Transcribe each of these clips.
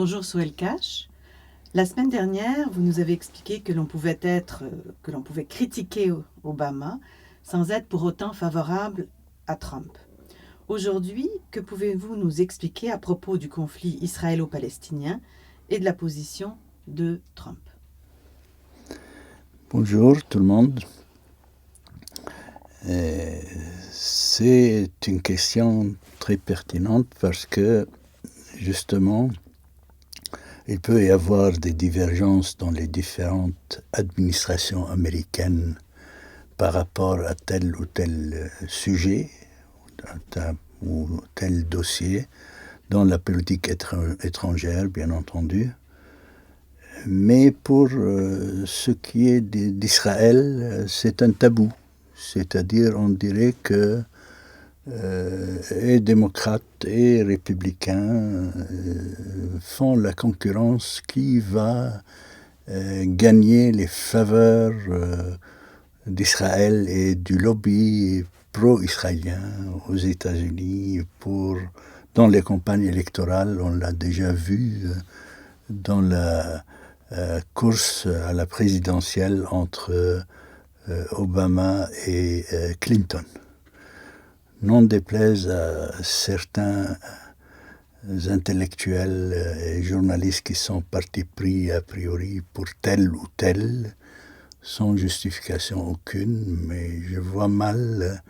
Bonjour Soel Cash. La semaine dernière, vous nous avez expliqué que l'on pouvait critiquer Obama sans être pour autant favorable à Trump. Aujourd'hui, que pouvez-vous nous expliquer à propos du conflit israélo-palestinien et de la position de Trump? Bonjour tout le monde. C'est une question très pertinente parce que justement, il peut y avoir des divergences dans les différentes administrations américaines par rapport à tel ou tel sujet ou tel dossier dans la politique étrangère, bien entendu. Mais pour ce qui est d'Israël, c'est un tabou. C'est-à-dire, on dirait que et démocrates et républicains font la concurrence qui va gagner les faveurs d'Israël et du lobby pro-israélien aux États-Unis dans les campagnes électorales. On l'a déjà vu dans la course à la présidentielle entre Obama et Clinton. N'en déplaise à certains intellectuels et journalistes qui sont partis pris a priori pour tel ou tel, sans justification aucune, mais je vois mal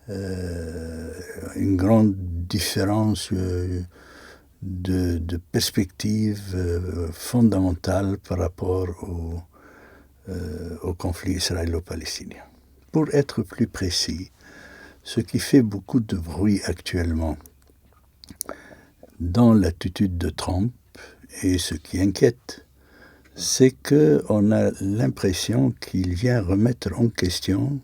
une grande différence de perspective fondamentale par rapport au conflit israélo-palestinien. Pour être plus précis, ce qui fait beaucoup de bruit actuellement dans l'attitude de Trump et ce qui inquiète, c'est qu'on a l'impression qu'il vient remettre en question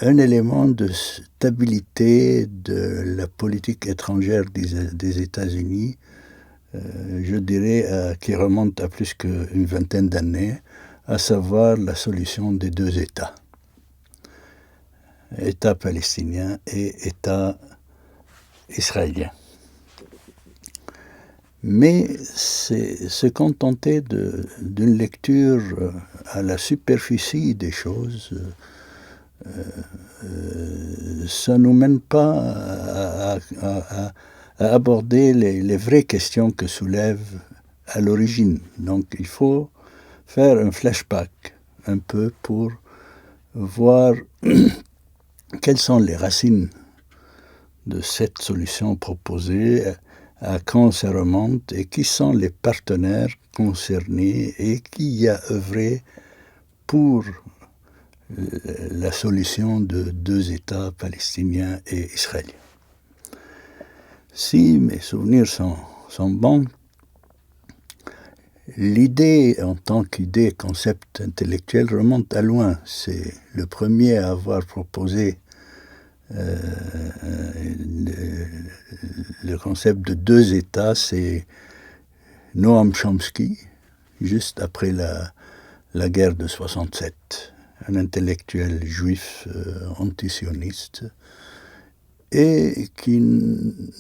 un élément de stabilité de la politique étrangère des États-Unis, je dirais, qui remonte à plus qu'une vingtaine d'années, à savoir la solution des deux États, État palestinien et État israélien. Mais c'est se contenter d'une lecture à la superficie des choses, ça ne nous mène pas à aborder les vraies questions que soulève à l'origine. Donc il faut faire un flashback un peu pour voir quelles sont les racines de cette solution proposée, à quand ça remonte et qui sont les partenaires concernés et qui a œuvré pour la solution de deux États palestiniens et israéliens. Si mes souvenirs sont bons, l'idée en tant qu'idée, concept intellectuel remonte à loin. C'est le premier à avoir proposé le concept de deux États, c'est Noam Chomsky, juste après la guerre de 67, un intellectuel juif antisioniste, et qui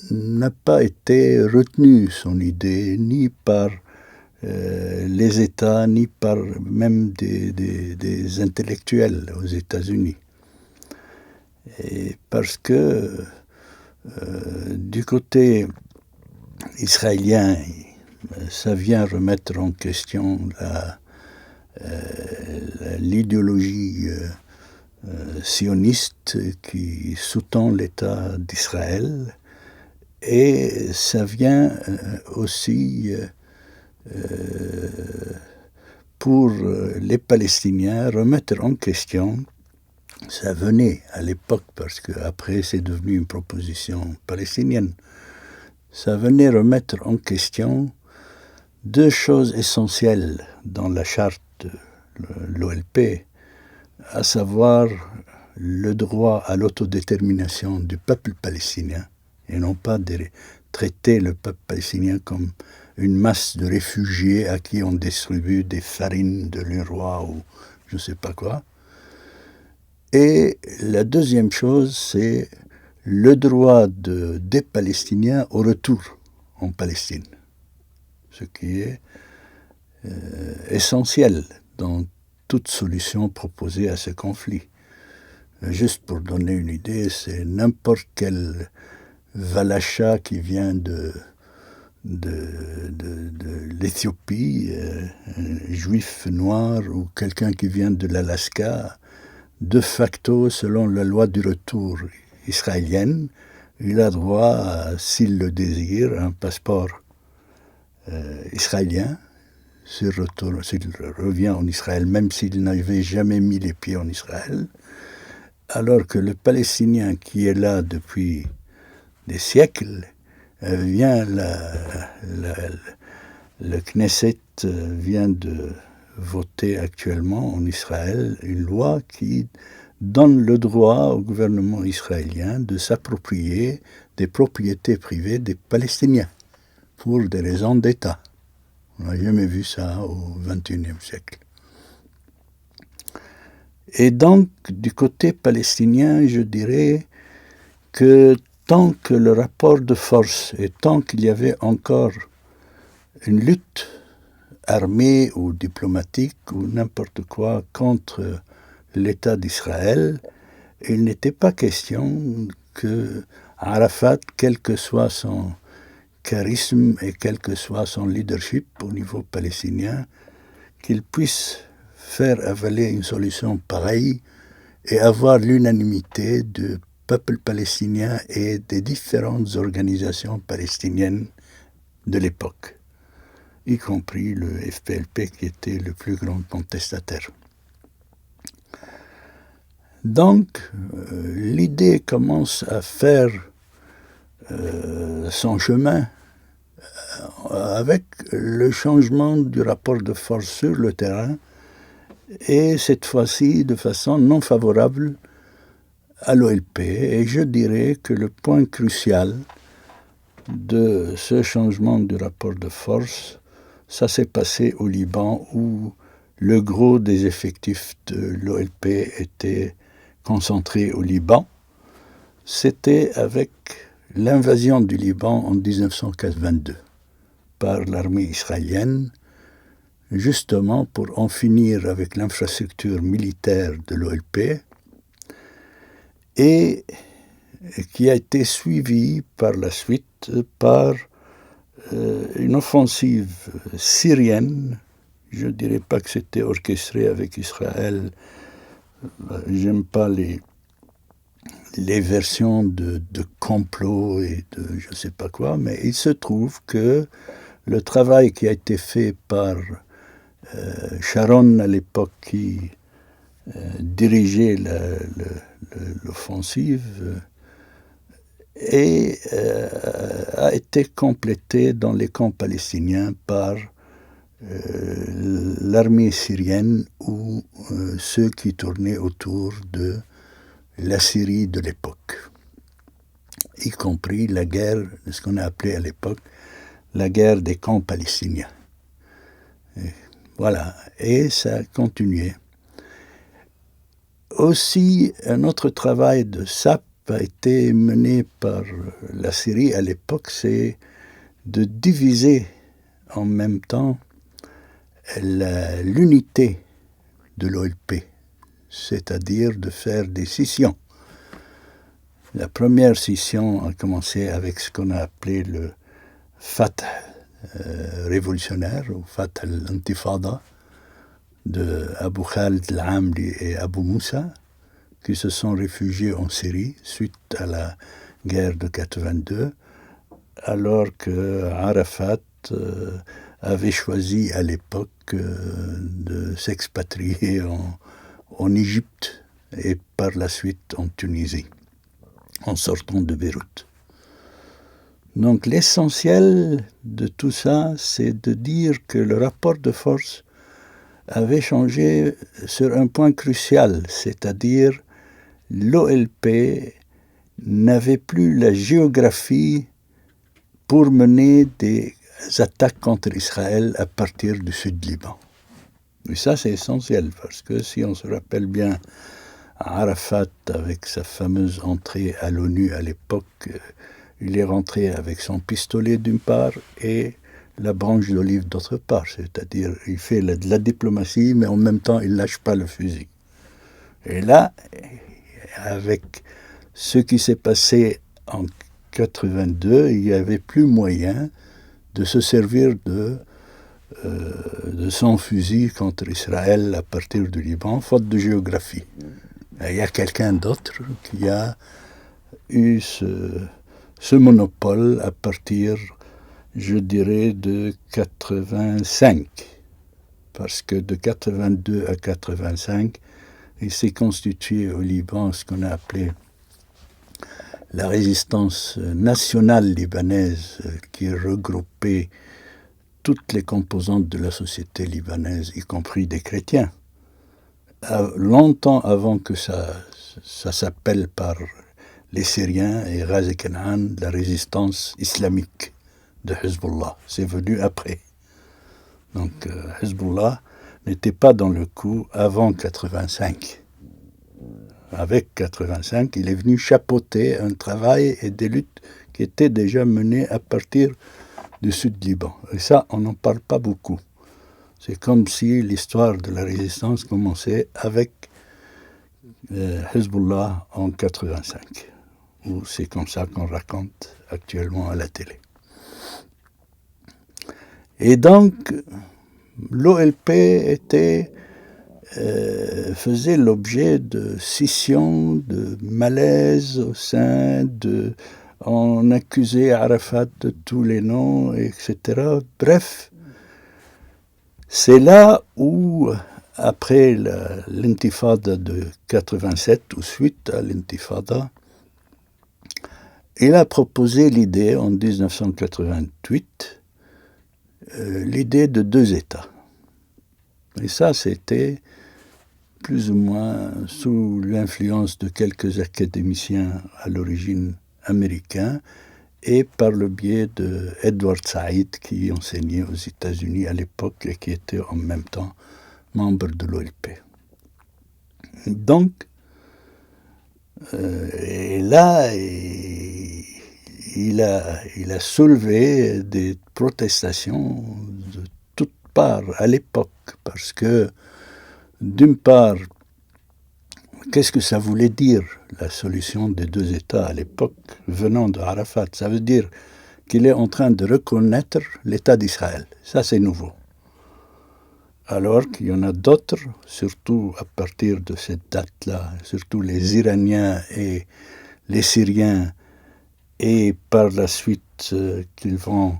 n'a pas été retenu, son idée, ni par les États, ni par même des intellectuels aux États-Unis. Et parce que du côté israélien, ça vient remettre en question l'idéologie sioniste qui sous-tend l'État d'Israël, et ça vient aussi pour les Palestiniens remettre en question. Ça venait à l'époque, parce qu'après c'est devenu une proposition palestinienne, ça venait remettre en question deux choses essentielles dans la charte de l'OLP, à savoir le droit à l'autodétermination du peuple palestinien, et non pas de traiter le peuple palestinien comme une masse de réfugiés à qui on distribue des farines de l'UNRWA ou je ne sais pas quoi. Et la deuxième chose, c'est le droit des Palestiniens au retour en Palestine, ce qui est essentiel dans toute solution proposée à ce conflit. Juste pour donner une idée, c'est n'importe quel Valacha qui vient de l'Éthiopie, un juif noir ou quelqu'un qui vient de l'Alaska, de facto, selon la loi du retour israélienne, il a droit, s'il le désire, à un passeport israélien s'il revient en Israël, même s'il n'avait jamais mis les pieds en Israël, alors que le Palestinien qui est là depuis des siècles vient, le Knesset vient de voter actuellement en Israël une loi qui donne le droit au gouvernement israélien de s'approprier des propriétés privées des Palestiniens pour des raisons d'État. On n'a jamais vu ça au XXIe siècle. Et donc, du côté palestinien, je dirais que tant que le rapport de force et tant qu'il y avait encore une lutte armée ou diplomatique ou n'importe quoi contre l'État d'Israël, il n'était pas question que Arafat, quel que soit son charisme et quel que soit son leadership au niveau palestinien, qu'il puisse faire avaler une solution pareille et avoir l'unanimité du peuple palestinien et des différentes organisations palestiniennes de l'époque, y compris le FPLP qui était le plus grand contestataire. Donc, l'idée commence à faire son chemin avec le changement du rapport de force sur le terrain et cette fois-ci de façon non favorable à l'OLP. Et je dirais que le point crucial de ce changement du rapport de force, ça s'est passé au Liban où le gros des effectifs de l'OLP était concentré au Liban. C'était avec l'invasion du Liban en 1982 par l'armée israélienne, justement pour en finir avec l'infrastructure militaire de l'OLP, et qui a été suivie par la suite par une offensive syrienne. Je ne dirais pas que c'était orchestré avec Israël. J'aime pas les versions de complot et de je ne sais pas quoi, mais il se trouve que le travail qui a été fait par Sharon à l'époque qui dirigeait l'offensive a été complété dans les camps palestiniens par l'armée syrienne ou ceux qui tournaient autour de la Syrie de l'époque, y compris la guerre, ce qu'on a appelé à l'époque la guerre des camps palestiniens. Et voilà, et ça a continué. Aussi, un autre travail de SAP a été mené par la Syrie à l'époque, c'est de diviser en même temps l'unité de l'OLP, c'est-à-dire de faire des scissions. La première scission a commencé avec ce qu'on a appelé le Fatah révolutionnaire, ou Fatah al-Intifada, de Abu Khalid al-Amri et Abu Moussa, qui se sont réfugiés en Syrie suite à la guerre de 82, alors que Arafat avait choisi à l'époque de s'expatrier en Égypte et par la suite en Tunisie, en sortant de Beyrouth. Donc l'essentiel de tout ça, c'est de dire que le rapport de force avait changé sur un point crucial, c'est-à-dire l'OLP n'avait plus la géographie pour mener des attaques contre Israël à partir du sud Liban. Et ça, c'est essentiel, parce que si on se rappelle bien Arafat, avec sa fameuse entrée à l'ONU à l'époque, il est rentré avec son pistolet d'une part et la branche d'olive d'autre part. C'est-à-dire, il fait de la diplomatie, mais en même temps, il ne lâche pas le fusil. Et là, avec ce qui s'est passé en 82, il n'y avait plus moyen de se servir de son fusil contre Israël à partir du Liban, faute de géographie. Il y a quelqu'un d'autre qui a eu ce monopole à partir, je dirais, de 85. Parce que de 82 à 85, il s'est constitué au Liban ce qu'on a appelé la résistance nationale libanaise, qui regroupait toutes les composantes de la société libanaise, y compris des chrétiens. Longtemps avant que ça s'appelle par les Syriens et Ghazi Kanaan la résistance islamique de Hezbollah. C'est venu après. Donc Hezbollah n'était pas dans le coup avant 85. Avec 85, il est venu chapeauter un travail et des luttes qui étaient déjà menées à partir du sud Liban. Et ça, on n'en parle pas beaucoup. C'est comme si l'histoire de la résistance commençait avec Hezbollah en 85. Ou c'est comme ça qu'on raconte actuellement à la télé. Et donc, l'OLP faisait l'objet de scissions, de malaise au sein de... On accusait Arafat de tous les noms, etc. Bref, c'est là où, après l'intifada de 87, ou suite à l'intifada, il a proposé l'idée, en 1988, l'idée de 2 États. Et ça, c'était plus ou moins sous l'influence de quelques académiciens à l'origine américains et par le biais de Edward Said, qui enseignait aux États-Unis à l'époque et qui était en même temps membre de l'OLP. Donc, et là, il a soulevé des protestations de toutes parts à l'époque, parce que, d'une part, qu'est-ce que ça voulait dire, la solution des 2 États à l'époque, venant de Arafat? Ça veut dire qu'il est en train de reconnaître l'État d'Israël. Ça, c'est nouveau. Alors qu'il y en a d'autres, surtout à partir de cette date-là, surtout les Iraniens et les Syriens, et par la suite qu'ils vont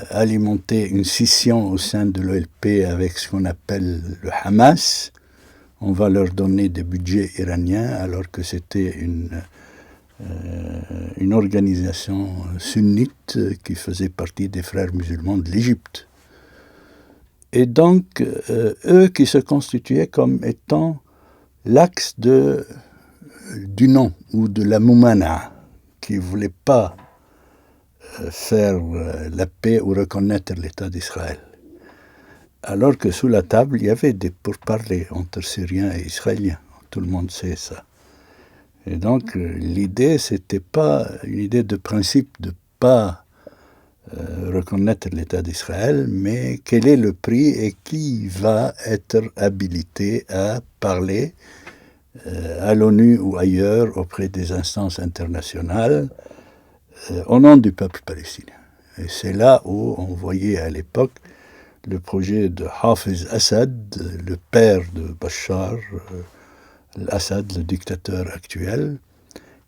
alimenter une scission au sein de l'OLP avec ce qu'on appelle le Hamas. On va leur donner des budgets iraniens alors que c'était une organisation sunnite qui faisait partie des frères musulmans de l'Égypte. Et donc, eux qui se constituaient comme étant l'axe du non ou de la moumana, qui ne voulait pas faire la paix ou reconnaître l'État d'Israël. Alors que sous la table, il y avait des pourparlers entre Syriens et Israéliens. Tout le monde sait ça. Et donc, l'idée, c'était pas une idée de principe de ne pas reconnaître l'État d'Israël, mais quel est le prix et qui va être habilité à parler à l'ONU ou ailleurs auprès des instances internationales au nom du peuple palestinien. Et c'est là où on voyait à l'époque le projet de Hafiz Assad, le père de Bachar Assad, le dictateur actuel,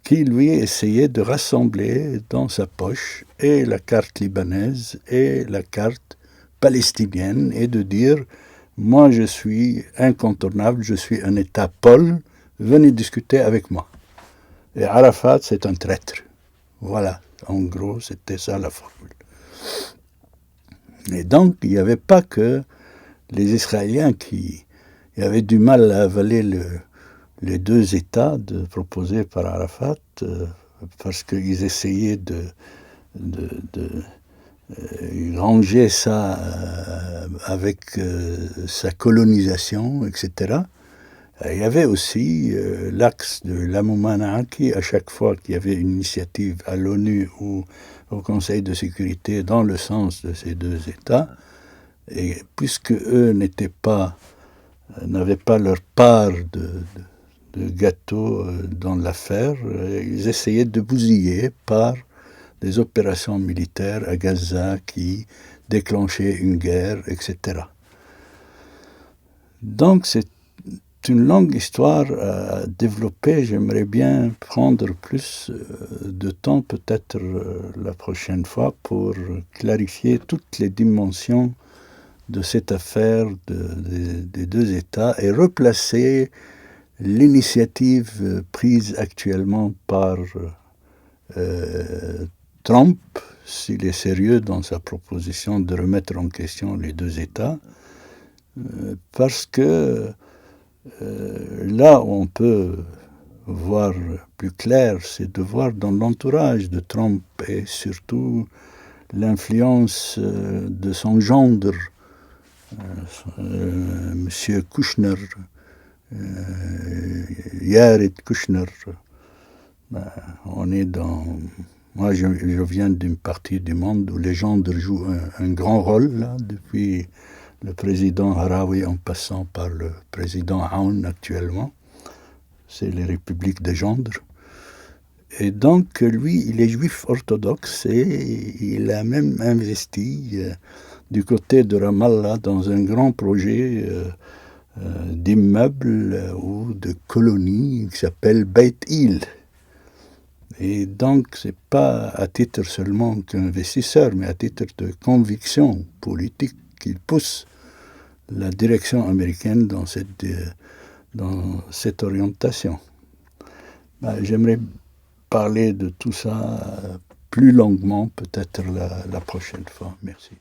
qui lui essayait de rassembler dans sa poche et la carte libanaise et la carte palestinienne et de dire « Moi, je suis incontournable, je suis un État pôle, venez discuter avec moi. » Et Arafat, c'est un traître. Voilà, en gros, c'était ça la formule. Et donc, il n'y avait pas que les Israéliens qui avaient du mal à avaler les 2 États proposés par Arafat, parce qu'ils essayaient il rangeait ça avec sa colonisation, etc. Il y avait aussi l'axe de l'Amoumanaki, à chaque fois qu'il y avait une initiative à l'ONU ou au Conseil de sécurité dans le sens de ces deux États, et puisque eux n'avaient pas leur part de gâteau dans l'affaire, ils essayaient de bousiller par des opérations militaires à Gaza qui déclenchaient une guerre, etc. Donc c'est une longue histoire à développer. J'aimerais bien prendre plus de temps, peut-être la prochaine fois, pour clarifier toutes les dimensions de cette affaire des deux États et replacer l'initiative prise actuellement par Trump, s'il est sérieux dans sa proposition de remettre en question les deux États, parce que là où on peut voir plus clair, c'est de voir dans l'entourage de Trump et surtout l'influence de son gendre, Monsieur Kushner, Jared Kushner. On est dans... Moi, je viens d'une partie du monde où les gendres jouent un grand rôle, là, depuis le président Harawi en passant par le président Aoun actuellement. C'est les républiques des gendres. Et donc, lui, il est juif orthodoxe et il a même investi du côté de Ramallah dans un grand projet d'immeubles ou de colonies qui s'appelle Beit Il. Et donc, ce n'est pas à titre seulement qu'investisseur, mais à titre de conviction politique qu'il pousse la direction américaine dans cette orientation. J'aimerais parler de tout ça plus longuement, peut-être la prochaine fois. Merci.